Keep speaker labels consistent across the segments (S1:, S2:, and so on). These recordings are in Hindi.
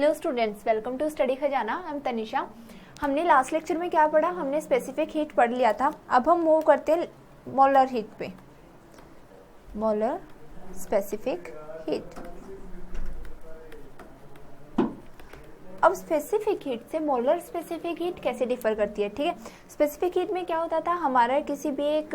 S1: Hello students, welcome to study Khazana. I am Tanisha. हमने लास्ट लेक्चर में क्या पढ़ा? हमने स्पेसिफिक हीट पढ़ लिया था। अब हम मूव करते हैं मोलर हीट पे। Molar specific heat. अब स्पेसिफिक हीट से मोलर स्पेसिफिक हीट कैसे डिफर करती है? ठीक है, स्पेसिफिक हीट में क्या होता था, हमारा किसी भी एक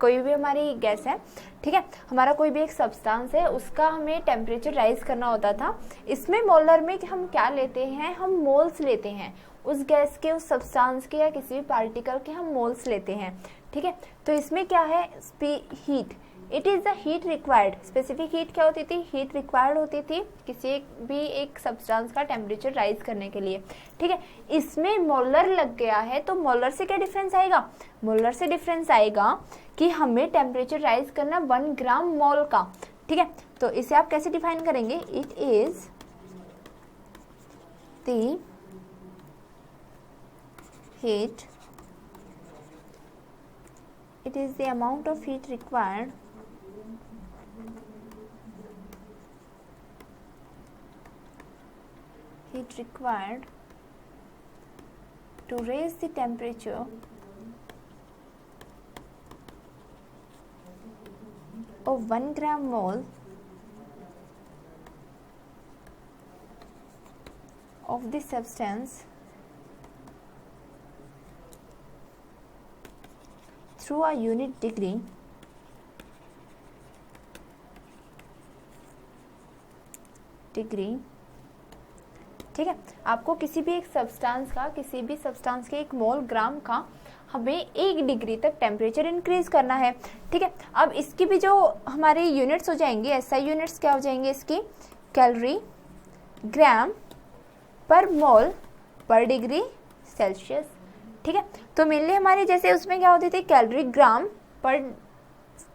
S1: कोई भी हमारी गैस है, ठीक है, हमारा कोई भी एक सब्सटेंस है, उसका हमें टेम्परेचर राइज करना होता था। इसमें मोलर में हम क्या लेते हैं, हम मोल्स लेते हैं उस गैस के, उस सब्सटेंस के या किसी भी पार्टिकल के हम मोल्स लेते हैं। ठीक है, तो इसमें क्या है, heat, it is the heat required. Specific heat क्या होती थी? हीट रिक्वायर्ड होती थी किसी भी एक सब्सटेंस का टेम्परेचर राइज करने के लिए। ठीक है, इसमें मोलर लग गया है तो मोलर से क्या डिफरेंस आएगा? मोलर से डिफरेंस आएगा कि हमें टेम्परेचर राइज करना 1 ग्राम मोल का। ठीक है, तो इसे आप कैसे डिफाइन करेंगे? It is the heat, it is the amount of heat required to raise the temperature of 1 gram mole of the substance through a unit degree ठीक है, आपको किसी भी एक सब्सटेंस का, किसी भी सब्सटेंस के 1 मोल ग्राम का हमें 1 डिग्री तक टेम्परेचर इंक्रीज करना है। ठीक है, अब इसकी भी जो हमारी यूनिट्स हो जाएंगी, एसआई यूनिट्स क्या हो जाएंगे इसकी? कैलोरी ग्राम पर मोल पर डिग्री सेल्सियस। ठीक है, तो मेनली हमारे जैसे उसमें क्या होती थी, कैलोरी ग्राम पर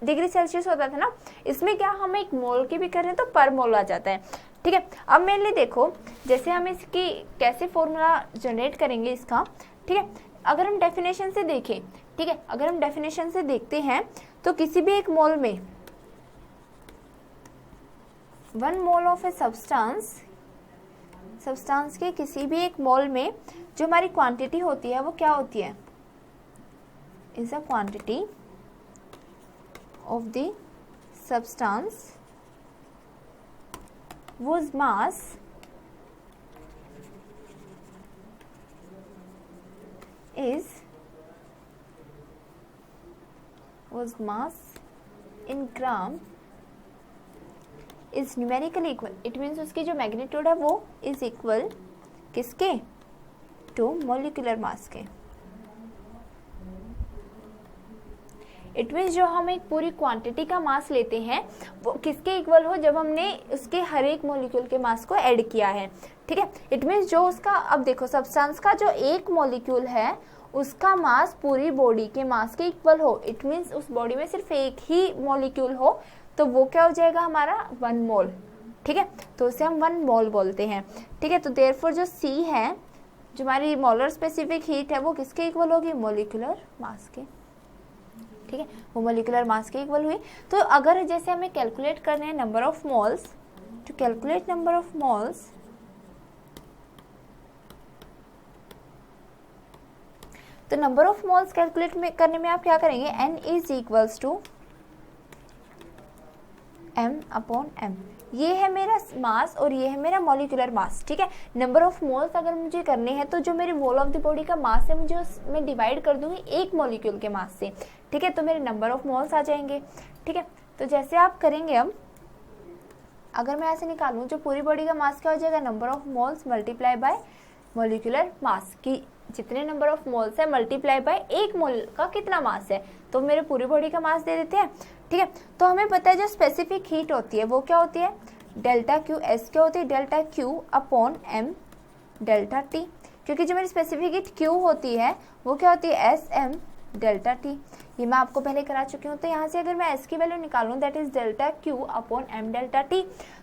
S1: डिग्री सेल्सियस होता था ना, इसमें क्या हम 1 मोल की भी कर रहे हैं तो पर मोल आ जाता है। ठीक है, अब मेनली देखो जैसे हम इसकी कैसे फॉर्मूला जनरेट करेंगे इसका। ठीक है, अगर हम डेफिनेशन से देखें, ठीक है, अगर हम डेफिनेशन से देखते हैं तो किसी भी एक मोल में 1 मोल ऑफ ए सब्सटेंस के किसी भी एक मोल में जो हमारी क्वांटिटी होती है वो क्या होती है? Is a quantity of the substance whose mass in gram is numerically equal. It means उसकी जो मैग्नीट्यूड है वो is equal किसके? to molecular mass के। इट मीन्स जो हम एक पूरी क्वांटिटी का मास लेते हैं वो किसके इक्वल हो? जब हमने उसके हर एक मॉलिक्यूल के मास को ऐड किया है। ठीक है, इट मीन्स जो उसका, अब देखो सब्सटेंस का जो एक मॉलिक्यूल है उसका मास पूरी बॉडी के मास के इक्वल हो। इट मीन्स उस बॉडी में सिर्फ एक ही मॉलिक्यूल हो तो वो क्या हो जाएगा हमारा? 1 मोल। ठीक है, तो उसे हम 1 मोल बोलते हैं। ठीक है, तो देयरफॉर जो सी है, जो हमारी मोलर स्पेसिफिक हीट है, वो किसके इक्वल होगी? मॉलिक्यूलर मास के। ठीक है, वो मोलिकुलर मास के इक्वल हुई। तो अगर जैसे हमें कैलकुलेट करने हैं number of moles, to calculate number of moles, तो नंबर ऑफ मोल्स कैलकुलेट करने में आप क्या करेंगे? n is equals to m upon m। ये है मेरा मास और ये है मेरा मॉलिक्यूलर मास। ठीक है, नंबर ऑफ मोल्स अगर मुझे करने हैं तो जो मेरे वॉल ऑफ द बॉडी का मास है मुझे मैं डिवाइड कर दूंगी एक मॉलिक्यूल के मास से। ठीक है, तो मेरे नंबर ऑफ मोल्स आ जाएंगे। ठीक है, तो जैसे आप करेंगे, अब अगर मैं ऐसे निकालूं जो पूरी बॉडी का मास क्या हो जाएगा? Number of moles multiply by molecular mass की, जितने नंबर ऑफ मोल्स है मल्टीप्लाई बाय 1 मोल का कितना मास है, तो मेरे पूरी बॉडी का मास दे देते हैं। ठीक है, तो हमें पता है जो स्पेसिफिक हीट होती है वो क्या होती है? Delta Q. एस क्या होती है? Delta Q upon M delta T, क्योंकि जो मेरी स्पेसिफिक हीट क्यू होती है वो क्या होती है? S M delta T. ये मैं आपको पहले करा चुकी हूँ। तो यहाँ से अगर मैं एस की वैल्यू निकालूँ that is delta Q upon M delta T.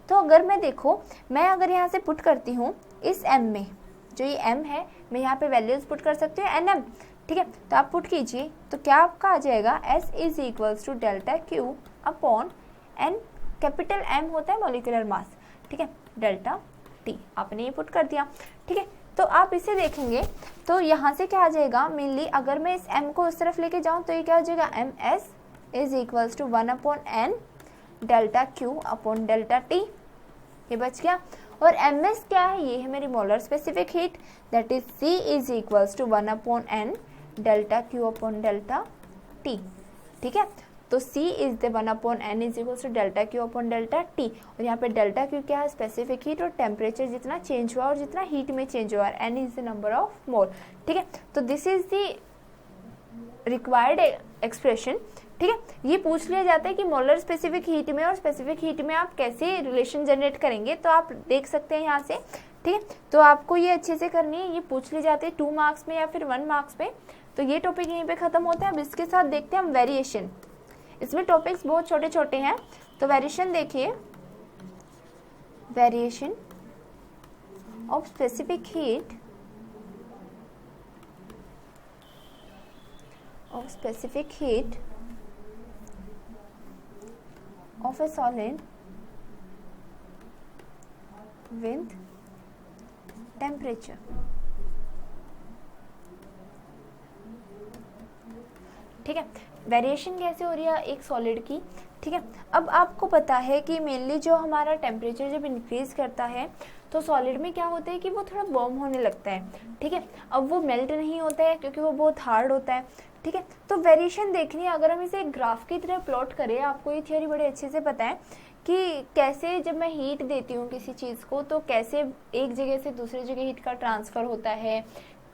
S1: तो अगर मैं देखो, मैं अगर यहाँ से पुट करती हूँ इस एम में, जो ये m है, मैं यहाँ पे वैल्यूज पुट कर सकती हूँ nm। ठीक है, तो आप पुट कीजिए तो क्या आपका आ जाएगा? S is equals to delta Q upon n, capital M होता है मॉलिक्यूलर मास। ठीक है, डेल्टा टी, आपने ये पुट कर दिया, ठीक है। तो आप इसे देखेंगे तो यहाँ से क्या आ जाएगा, मेनली अगर मैं इस m को उस तरफ लेके जाऊँ तो ये क्या हो जाएगा, ms is equals to 1/n delta Q upon delta T, ये बच गया। और ms क्या है, ये है मेरी molar specific heat, that is C is equals to 1/n delta Q upon delta T, ठीक है। तो C is the 1/n is equals to delta Q upon delta T, और यहाँ पे डेल्टा Q क्या है, स्पेसिफिक हीट, और टेम्परेचर जितना चेंज हुआ और जितना हीट में चेंज हुआ, n is the number of mole, ठीक है। तो this is the required expression, ठीक है। ये पूछ लिया जाता है कि मोलर स्पेसिफिक हीट में और स्पेसिफिक हीट में आप कैसे रिलेशन जनरेट करेंगे, तो आप देख सकते हैं यहाँ से, ठीक है। तो आपको ये अच्छे से करनी है, ये पूछ ली जाती है 2 मार्क्स में या फिर 1 मार्क्स में। तो ये टॉपिक यहीं पे खत्म होता है। अब इसके साथ देखते हैं हम वेरिएशन, इसमें टॉपिक्स बहुत छोटे छोटे हैं। तो वेरिएशन देखिए, variation of specific heat of specific heat of a solid with temperature, ठीक है। वेरिएशन कैसे हो रही है एक सॉलिड की, ठीक है। अब आपको पता है कि मेनली जो हमारा टेम्परेचर जब इंक्रीज करता है तो सॉलिड में क्या होता है कि वो थोड़ा वार्म होने लगता है, ठीक है। अब वो मेल्ट नहीं होता है क्योंकि वो बहुत हार्ड होता है, ठीक है। तो वेरिएशन देखनी है, अगर हम इसे एक ग्राफ की तरह प्लॉट करें, आपको ये थियोरी बड़े अच्छे से पता है कि कैसे जब मैं हीट देती हूँ किसी चीज़ को तो कैसे एक जगह से दूसरी जगह हीट का ट्रांसफ़र होता है,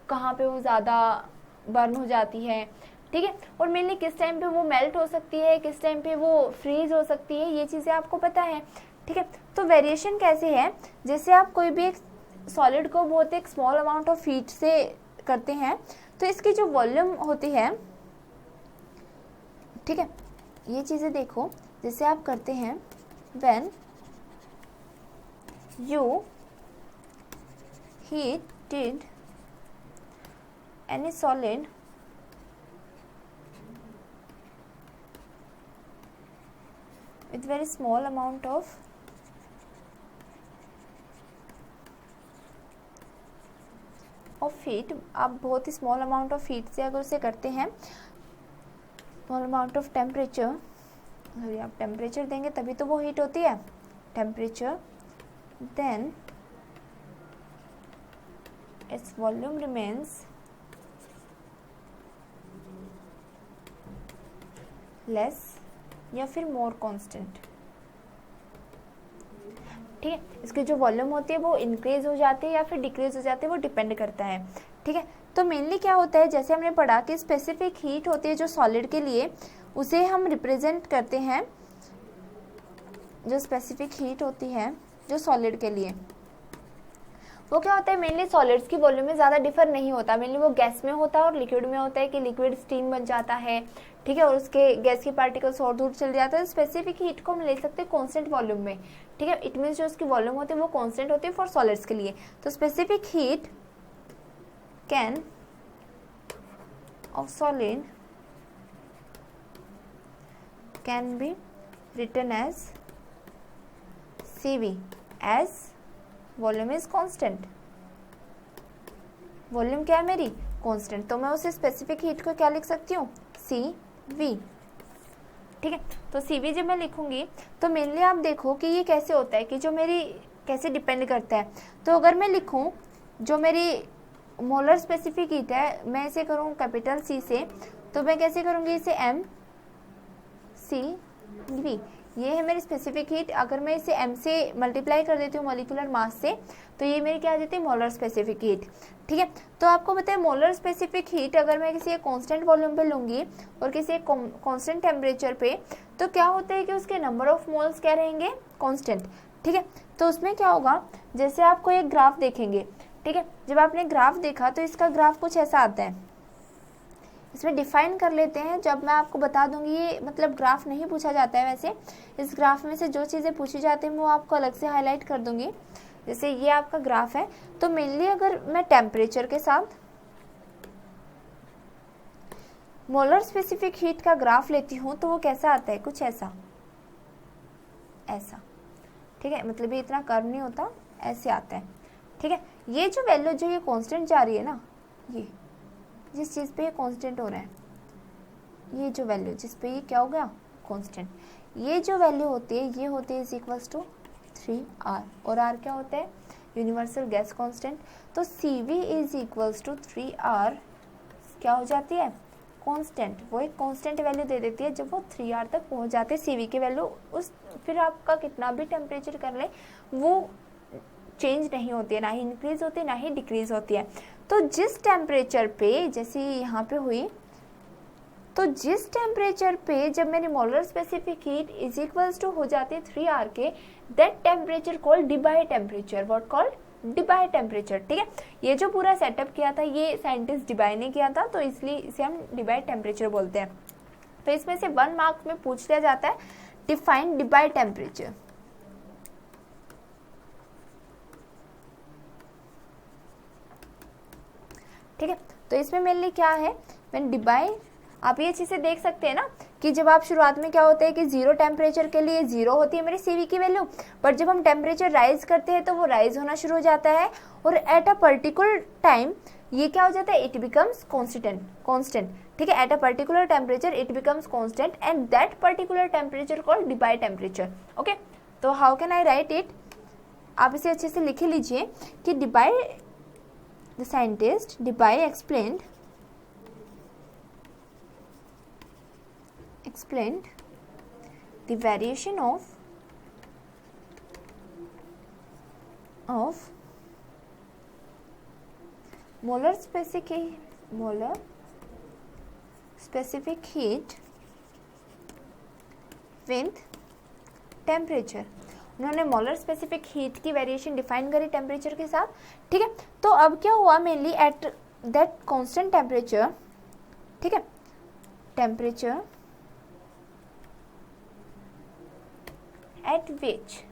S1: कहाँ पे वो ज़्यादा बर्न हो जाती है, ठीक है। और मेनली किस टाइम पे वो मेल्ट हो सकती है, किस टाइम पे वो फ्रीज हो सकती है, ये चीज़ें आपको पता है, ठीक है। तो वेरिएशन कैसे है, जैसे आप कोई भी एक सॉलिड को बहुत एक स्मॉल अमाउंट ऑफ हीट से करते हैं तो इसकी जो वॉल्यूम होती है, ठीक है, ये चीज़ें देखो, जैसे आप करते हैं when you heated any solid with very small amount of heat, आप बहुत ही स्मॉल अमाउंट ऑफ हीट से अगर उसे करते हैं, स्मॉल अमाउंट ऑफ टेम्परेचर, अगर आप टेम्परेचर देंगे तभी तो वो हीट होती है, temperature, then its volume remains less या फिर मोर कांस्टेंट, ठीक है। इसकी जो वॉल्यूम होती है वो इंक्रीज हो जाती है या फिर डिक्रीज हो जाती है, वो डिपेंड करता है, ठीक है। तो मेनली क्या होता है, जैसे हमने पढ़ा कि स्पेसिफिक हीट होती है जो सॉलिड के लिए, उसे हम रिप्रेजेंट करते हैं, जो स्पेसिफिक हीट होती है जो सॉलिड के लिए, वो क्या होता है, मेनली सॉलिड्स की वॉल्यूम में ज़्यादा डिफर नहीं होता, मेनली वो गैस में होता है और लिक्विड में होता है कि लिक्विड स्टीम बन जाता है, ठीक है, और उसके गैस के पार्टिकल्स और दूर चले जाते हैं। स्पेसिफिक हीट को हम ले सकते हैं कांस्टेंट वॉल्यूम में, ठीक है, इट मीन्स जो उसकी वॉल्यूम होती है वो कांस्टेंट होती है फॉर सॉलिड्स के लिए। तो specific heat can of solid can be written as CV as volume is constant, volume क्या है मेरी, कांस्टेंट, तो मैं उसे स्पेसिफिक हीट को क्या लिख सकती हूँ, CV, ठीक है। तो CV जब मैं लिखूंगी तो मेनली आप देखो कि ये कैसे होता है कि जो मेरी कैसे डिपेंड करता है। तो अगर मैं लिखूं जो मेरी मोलर स्पेसिफिक हीट है, मैं इसे करूँ कैपिटल C से, तो मैं कैसे करूँगी इसे MCV, ये है मेरी स्पेसिफिक हीट। अगर मैं इसे m से मल्टीप्लाई कर देती हूँ मॉलिक्यूलर मास से, तो ये मेरी क्या आ जाती है, मोलर स्पेसिफिक हीट, ठीक है। तो आपको पता है मोलर स्पेसिफिक हीट अगर मैं किसी एक कांस्टेंट वॉल्यूम पे लूँगी और किसी एक कांस्टेंट टेम्परेचर पे, तो क्या होता है कि उसके नंबर ऑफ मोल्स क्या रहेंगे, कांस्टेंट, ठीक है। तो उसमें क्या होगा, जैसे आपको एक ग्राफ देखेंगे, ठीक है, जब आपने ग्राफ देखा तो इसका ग्राफ कुछ ऐसा आता है, इसमें डिफाइन कर लेते हैं, जब मैं आपको बता दूंगी, ये मतलब ग्राफ नहीं पूछा जाता है वैसे, इस ग्राफ में से जो चीज़ें पूछी जाती हैं वो आपको अलग से हाईलाइट कर दूंगी। जैसे ये आपका ग्राफ है, तो मेनली अगर मैं टेम्परेचर के साथ मोलर स्पेसिफिक हीट का ग्राफ लेती हूँ तो वो कैसा आता है, कुछ ऐसा, ऐसा, ठीक है, मतलब ये इतना कर्व नहीं होता, ऐसे आता है, ठीक है। ये जो वैल्यू जो ये कांस्टेंट जा रही है ना, ये जिस चीज़ पे ये कांस्टेंट हो रहा है, ये जो वैल्यू जिस पे ये क्या हो गया कांस्टेंट, ये जो वैल्यू होती है ये होती है इज इक्वल्स टू 3r, और r क्या होता है यूनिवर्सल गैस कांस्टेंट। तो CV is equals to 3r क्या हो जाती है कांस्टेंट, वो एक कांस्टेंट वैल्यू दे देती है जब वो 3r तक पहुंच जाते हैं CV की वैल्यू। उस फिर आपका कितना भी टेम्परेचर कर ले वो चेंज नहीं होती है, ना ही इंक्रीज होती है ना ही डिक्रीज होती है। तो जिस टेम्परेचर पे जैसे यहाँ पे हुई, तो जिस टेम्परेचर पे जब मेरी molar specific heat is equals to हो जाती है 3r के, that temperature called Debye temperature, what called Debye temperature, ठीक है। ये जो पूरा सेटअप किया था ये साइंटिस्ट डिबाई ने किया था, तो इसलिए इसे हम डिबाई टेम्परेचर बोलते हैं। तो इसमें से 1 मार्क्स में पूछ लिया जाता है डिफाइन डिबाई टेम्परेचर। ठीक है, तो इसमें मेनली क्या है व्हेन डिबाई, आप ये चीज़ें देख सकते हैं ना कि जब आप शुरुआत में क्या होता है कि 0 टेम्परेचर के लिए 0 होती है मेरी CV की वैल्यू, पर जब हम टेम्परेचर राइज करते हैं तो वो राइज होना शुरू हो जाता है, और एट अ पर्टिकुलर टाइम ये क्या हो जाता है इट बिकम्स कांस्टेंट, ठीक है। At a particular temperature it becomes constant and that particular temperature called Debye temperature, okay. तो how can I write it, आप इसे अच्छे से लिख लीजिए कि Debye, the scientist Debye explained the variation of molar specific heat with temperature। उन्होंने मोलर स्पेसिफिक हीट की वेरिएशन डिफाइन करी टेम्परेचर के साथ, ठीक है। तो अब क्या हुआ mainly at that constant temperature, ठीक है, टेम्परेचर एट विच,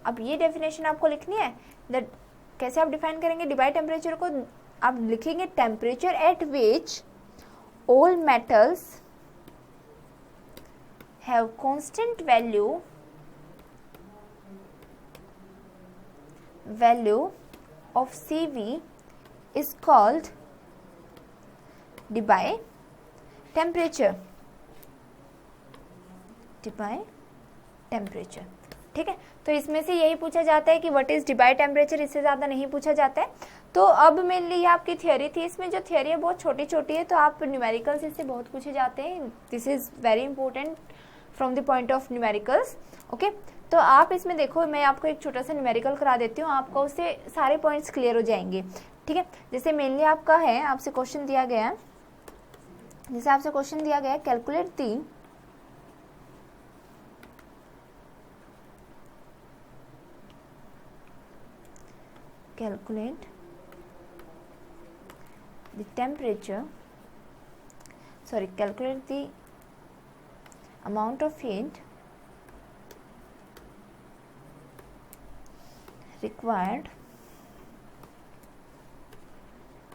S1: अब ये डेफिनेशन आपको लिखनी है, दैट कैसे आप डिफाइन करेंगे डिबाई टेम्परेचर को, आप लिखेंगे temperature at which all metals have constant value of CV is called Debye temperature, ठीक है। तो इसमें से यही पूछा जाता है कि व्हाट इज डिबाई टेम्परेचर, इससे ज़्यादा नहीं पूछा जाता है। तो अब मेनली ये आपकी थियोरी थी, इसमें जो थियोरी है बहुत छोटी छोटी है, तो आप न्यूमेरिकल्स इससे बहुत पूछे जाते हैं, this is very important from the point of numericals, okay. तो आप इसमें देखो, मैं आपको एक छोटा सा न्यूमेरिकल करा देती हूँ, आपको उससे सारे पॉइंट्स क्लियर हो जाएंगे, ठीक है। जैसे मेनली आपका है, आपसे क्वेश्चन दिया गया है, जैसे आपसे क्वेश्चन दिया गया है calculate the temperature, calculate the amount of heat required,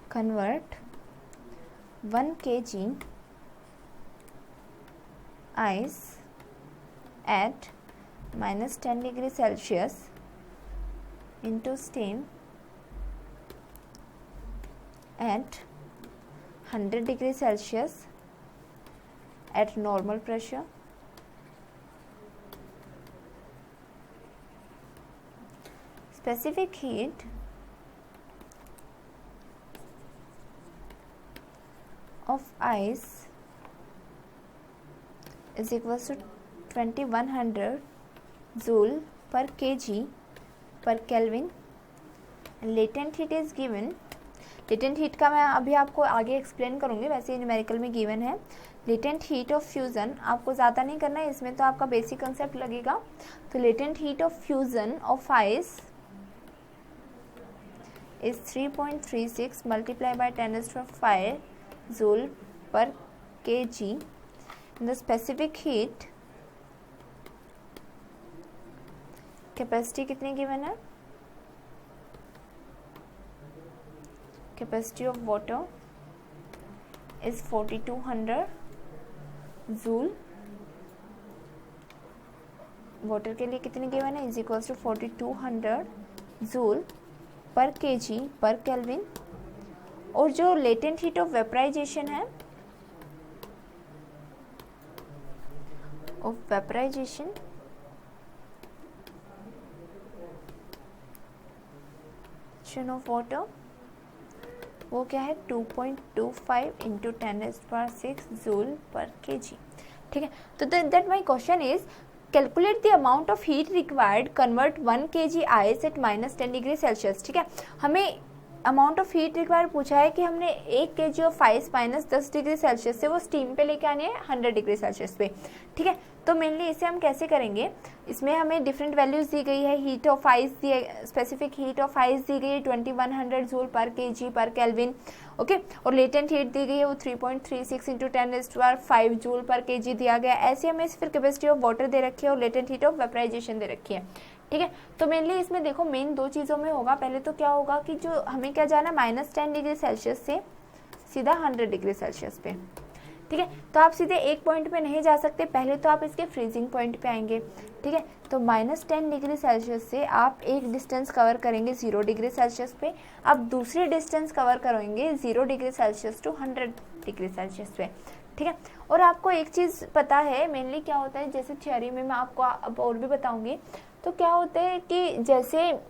S1: convert 1 kg ice at -10 degree Celsius into steam at 100 degree Celsius at normal pressure, specific heat of ice is equals to 2100 joule per kg per Kelvin, latent heat is given, latent heat का मैं अभी आपको आगे एक्सप्लेन करूँगी, वैसे न्यूमेरिकल में गिवन है। लेटेंट हीट ऑफ फ्यूज़न आपको ज़्यादा नहीं करना है इसमें, तो आपका बेसिक कंसेप्ट लगेगा। तो latent heat of fusion of ice is 3.36 multiply by 10⁵ joule per kg। The specific heat capacity कितनी गिवन है, capacity of water is 4200 joule, water के लिए कितनी गिवन है is equals to 4200 joule per KG per kelvin, और जो लेटेंट हीट ऑफ वेपराइजेशन है, ऑफ वेपराइजेशन ऑफ वाटर, वो क्या है 2.25 इंटू 10⁻⁶ जूल पर केजी। ठीक है, तो that my question is calculate the amount of heat required convert 1 kg ice eight -10 degree Celsius. ठीक है, हमें अमाउंट ऑफ हीट रिक्वायर्ड पूछा है कि हमने 1 kg of ice -10 degree Celsius से वो स्टीम पे लेके आनी है 100 डिग्री सेल्सियस पे। ठीक है, तो मेनली इसे हम कैसे करेंगे, इसमें हमें डिफरेंट वैल्यूज दी गई है, हीट ऑफ आइस दी, स्पेसिफिक हीट ऑफ आइस दी गई है 2100 joule per KG per kelvin, okay, और लेटेंट हीट दी गई है वो 3.36 इंटू 10⁵ जूल पर केजी दिया गया। ऐसे हमें फिर कैपेसिटी ऑफ वाटर दे रखी है और लेटेंट हीट ऑफ वेपराइजेशन दे रखी है। ठीक है, तो मेनली इसमें देखो मेन दो चीज़ों में होगा। पहले तो क्या होगा कि जो हमें क्या जाना -10 डिग्री सेल्सियस से सीधा 100 डिग्री सेल्सियस पे। ठीक है, तो आप सीधे एक पॉइंट पे नहीं जा सकते, पहले तो आप इसके फ्रीजिंग पॉइंट पे आएंगे। ठीक है, तो -10 डिग्री सेल्सियस से आप एक डिस्टेंस कवर करेंगे 0 डिग्री सेल्सियस पे, आप दूसरी डिस्टेंस कवर करेंगे 0 degree Celsius to 100 degree Celsius पे। ठीक है, और आपको एक चीज़ पता है मेनली क्या होता है, जैसे थ्योरी में मैं आपको अब और भी बताऊंगी, तो क्या होता है कि जैसे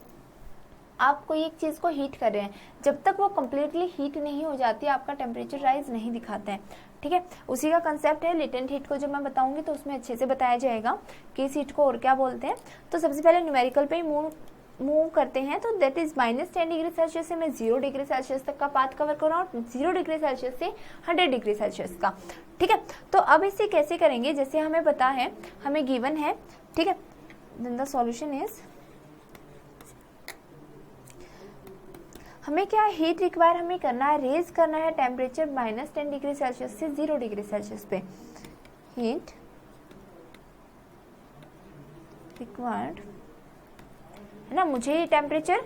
S1: आप कोई एक चीज़ को हीट कर रहे हैं, जब तक वो कम्प्लीटली हीट नहीं हो जाती आपका टेम्परेचर राइज नहीं दिखाता है। ठीक है, उसी का कंसेप्ट है। लेटेंट हीट को जब मैं बताऊंगी तो उसमें अच्छे से बताया जाएगा कि इस हीट को और क्या बोलते हैं। तो सबसे पहले न्यूमेरिकल पे ही मूव करते हैं, तो दैट इज -10 डिग्री सेल्सियस से मैं 0 डिग्री सेल्सियस तक का पाथ कवर कर रहा हूँ, 0 डिग्री सेल्सियस से 100 डिग्री सेल्सियस का। ठीक है, तो अब इसे कैसे करेंगे, जैसे हमें पता है, हमें गिवन है। ठीक है, देन द सॉल्यूशन इज, हमें क्या हीट रिक्वायर हमें करना है, रेज करना है टेम्परेचर -10 डिग्री सेल्सियस से 0 डिग्री सेल्सियस पे। हीट रिक्वायर्ड है ना, मुझे ये टेम्परेचर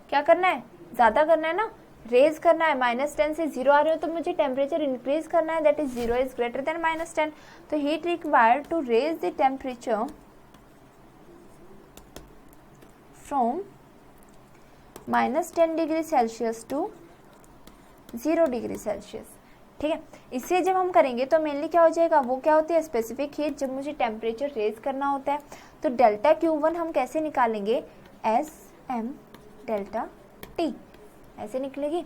S1: क्या करना है, ज़्यादा करना है ना, रेज करना है। -10 से 0 आ रहे हो तो मुझे टेम्परेचर इंक्रीज करना है, that is 0 is greater than -10। तो heat required to raise the temperature from -10 degree Celsius to 0 degree Celsius. ठीक है, इसे जब हम करेंगे तो मेनली क्या हो जाएगा, वो क्या होती है स्पेसिफिक हीट, जब मुझे टेम्परेचर रेज करना होता है। तो डेल्टा Q1 हम कैसे निकालेंगे, SM डेल्टा T ऐसे निकलेगी।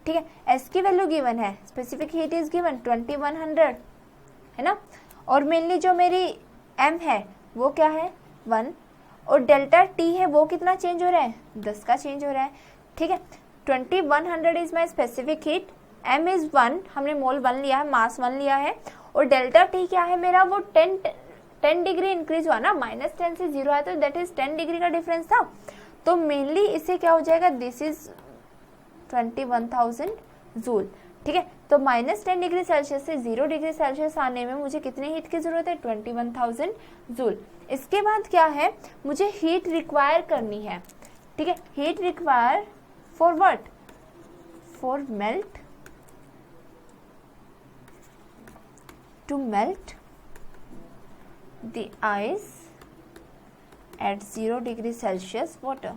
S1: ठीक है, S की वैल्यू गिवन है, स्पेसिफिक हीट इज गिवन 2100 है ना, और मेनली जो मेरी M है वो क्या है 1, और डेल्टा T है वो कितना चेंज हो रहा है, 10 का चेंज हो रहा है। ठीक है, 2100 is my specific heat, M is 1, हमने मोल 1 लिया है, मास 1 लिया है, और डेल्टा T क्या है मेरा, वो 10 डिग्री इंक्रीज हुआ ना, -10 से 0 आया तो दैट इज 10 डिग्री का डिफरेंस था। तो मेनली इससे क्या हो जाएगा, दिस इज 21,000 जूल। ठीक है, तो -10 डिग्री सेल्सियस से 0 डिग्री सेल्सियस आने में मुझे कितने हीट की जरूरत है, 21,000 जूल। इसके बाद क्या है, मुझे हीट रिक्वायर करनी है। ठीक है, heat require for what, for melt, to melt the ice at 0 degree Celsius water.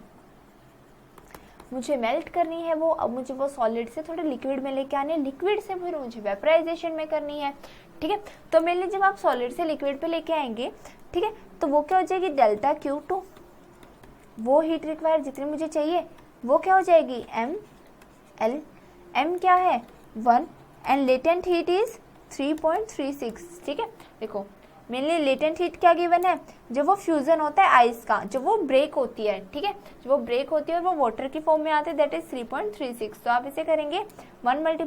S1: मुझे मेल्ट करनी है वो, अब मुझे वो सॉलिड से थोड़े लिक्विड में लेके आने, लिक्विड से फिर मुझे वेपराइजेशन में करनी है। ठीक है, तो मेनली जब आप सॉलिड से लिक्विड पे लेके आएंगे, ठीक है, तो वो क्या हो जाएगी डेल्टा Q2, वो हीट रिक्वायर जितनी मुझे चाहिए वो क्या हो जाएगी ML, M क्या है 1, एंड लेटेंट हीट इज 3.36। ठीक है, देखो मेनली लेटेंट हीट क्या गिवन है, जब वो फ्यूजन होता है आइस का, जब वो ब्रेक होती है। ठीक है, जब वो ब्रेक होती है और वो वाटर की फॉर्म में आते हैं, दैट इज 3.36। तो आप इसे करेंगे 1 ×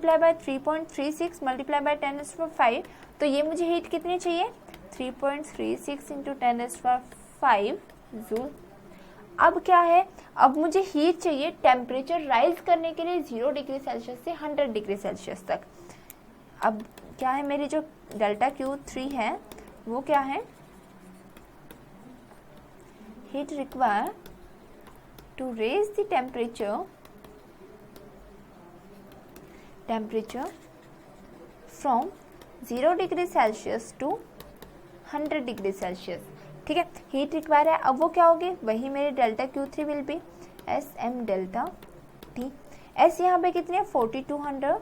S1: 3.36 × 10⁵, तो ये मुझे हीट कितनी चाहिए 3.36 × 10⁵ जूल। अब क्या है, अब मुझे हीट चाहिए टेम्परेचर राइज करने के लिए 0 डिग्री सेल्सियस से 100 डिग्री सेल्सियस तक। अब क्या है, मेरी जो डेल्टा Q3 है वो क्या है, heat require to raise the temperature from 0 degree Celsius to 100 degree Celsius. ठीक है, हीट रिक्वायर है, अब वो क्या होगी, वही मेरे delta Q3 will be S M delta T. S यहाँ पे कितनी है 4200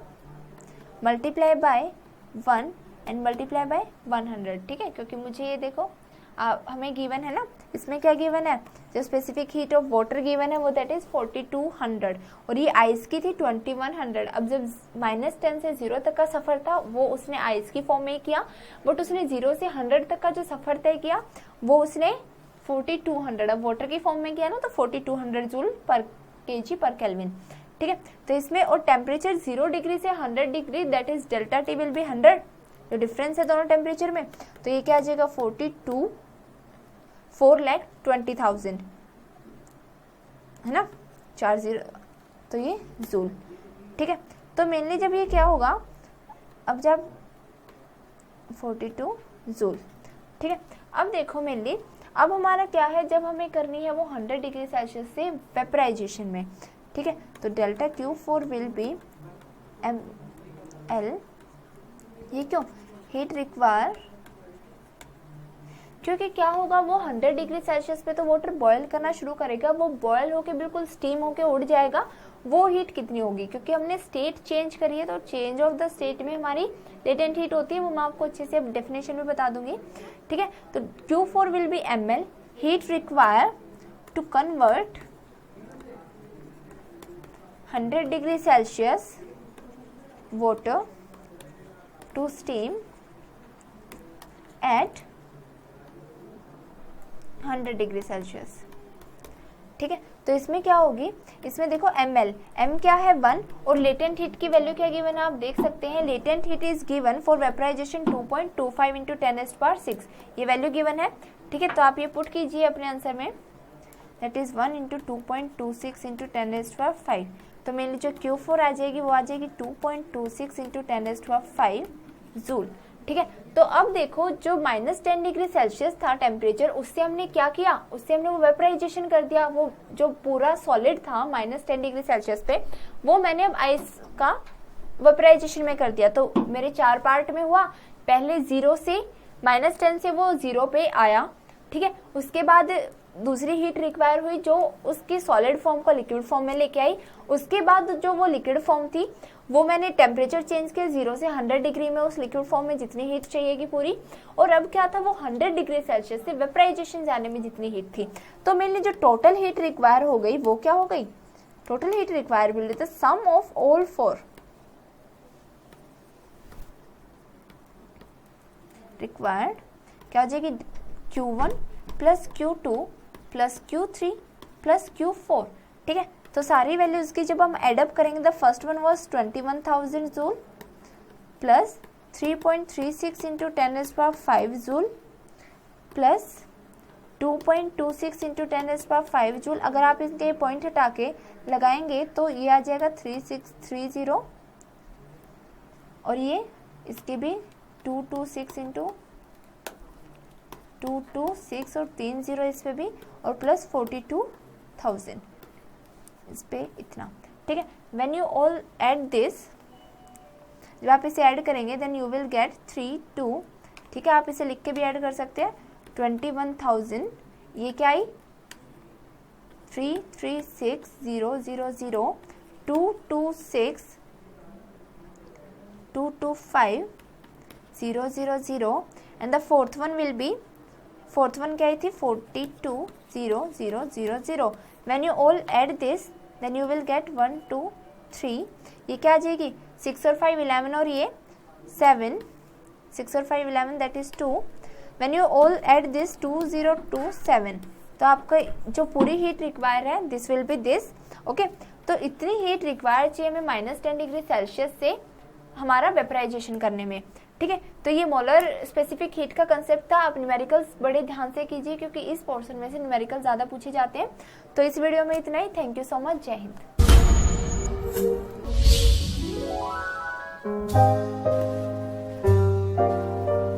S1: multiply by 1 and multiply by 100, ठीक है, क्योंकि मुझे ये देखो हमें गिवन है ना, इसमें क्या गिवन है, जो specific heat of water given है वो दैट इज 4200 और ये आइस की थी 2100। अब जब -10 से 0 तक का सफर था वो उसने आइस की फॉर्म में किया, बट उसने 0 से 100 तक का जो सफर तय किया वो उसने 4200 अब वाटर की फॉर्म में किया ना, तो 4200 joule per KG per kelvin, ठीक है। तो इसमें और टेम्परेचर 0 डिग्री से 100 degree that is delta T will be 100, जो डिफरेंस है दोनों टेम्परेचर में, तो ये क्या आ जाएगा 4,20,000 है ना, 40, तो ये जूल, ठीक है। तो मेनली जब ये क्या होगा, अब जब 42 जूल, ठीक है। अब देखो मेनली अब हमारा क्या है, जब हमें करनी है वो 100 डिग्री सेल्सियस से वेपराइजेशन में, ठीक है। तो delta Q4 will be ML, ये क्यों, हीट रिक्वायर, क्योंकि क्या होगा वो 100 डिग्री सेल्सियस पे तो वाटर बॉयल करना शुरू करेगा, वो बॉयल होके बिल्कुल स्टीम होके उड़ जाएगा, वो हीट कितनी होगी, क्योंकि हमने स्टेट चेंज करी है, तो चेंज ऑफ द स्टेट में हमारी लेटेंट हीट होती है, वो मैं आपको अच्छे से डेफिनेशन में बता दूंगी, ठीक है। तो Q4 will be ML, heat require to convert 100 degree Celsius water to steam at 100 degree Celsius, ठीक है। तो इसमें क्या होगी, इसमें देखो ml, m क्या है 1 और लेटेंट हीट की वैल्यू क्या गिवन है आप देख सकते हैं, latent heat is given for vaporisation 2.25 into 10⁻⁶, ये वैल्यू गिवन है, ठीक है। तो आप ये पुट कीजिए अपने आंसर में, दैट इज 1 इंटू 2.26 इंटू 10⁵, तो मेनली जो Q4 आ जाएगी वो आ जाएगी 2.26 इंटू 10⁵ जूल, ठीक है। तो अब देखो जो -10 डिग्री सेल्सियस था टेम्परेचर, उससे हमने क्या किया, उससे हमने वो वेपराइजेशन कर दिया, वो जो पूरा सॉलिड था -10 डिग्री सेल्सियस पे वो मैंने अब आइस का वेपराइजेशन में कर दिया। तो मेरे 4 पार्ट में हुआ, पहले 0 से -10 से वो 0 पे आया, ठीक है। उसके बाद दूसरी हीट रिक्वायर हुई जो उसकी सॉलिड फॉर्म को लिक्विड फॉर्म में लेके आई, उसके बाद जो वो लिक्विड फॉर्म थी वो मैंने टेम्परेचर चेंज किया 0 से 100 डिग्री में, उस लिक्विड फॉर्म में जितनी हीट चाहिएगी पूरी, और अब क्या था वो 100 डिग्री सेल्सियस से वेपराइजेशन जाने में जितनी हीट थी, तो मेनली जो टोटल हीट रिक्वायर हो गई वो क्या हो गई, total heat require will be the sum of all 4 required, क्या हो जाएगी Q1 plus Q2 plus Q3 plus Q4, ठीक है। तो सारी वैल्यूज की जब हम एडअप करेंगे, the first one was 21,000 joule plus 3.36 into 10⁵ joule plus 2.26 into 10⁵ joule. अगर आप इनके पॉइंट हटा के लगाएंगे तो ये आ जाएगा 3630, और ये इसके भी 226 इंटू 226 और 30 इस पे भी, और प्लस 42,000 इस पे इतना, ठीक है। When you all add this, जब आप इसे ऐड करेंगे देन यू विल गेट 32, ठीक है। आप इसे लिख के भी ऐड कर सकते हैं, 21,000, ये क्या आई 336,000, 225,000 and the fourth one will be, fourth one क्या आई थी 42,000। When you all add this then you will get 1 2 3, ये क्या आ जाएगी 6 और 5 11 और ये 7, 6 और 5 11 that is 2। When you all add this 2027, तो आपका जो पूरी हीट रिक्वायर है this will be this, okay. तो इतनी हीट रिक्वायर चाहिए हमें -10 डिग्री सेल्सियस से हमारा वेपराइजेशन करने में, ठीक है। तो ये मोलर स्पेसिफिक हीट का कंसेप्ट था। आप न्यूमेरिकल्स बड़े ध्यान से कीजिए क्योंकि इस पोर्शन में से न्यूमेरिकल ज़्यादा पूछे जाते हैं। तो इस वीडियो में इतना ही। Thank you so much. Jai Hind.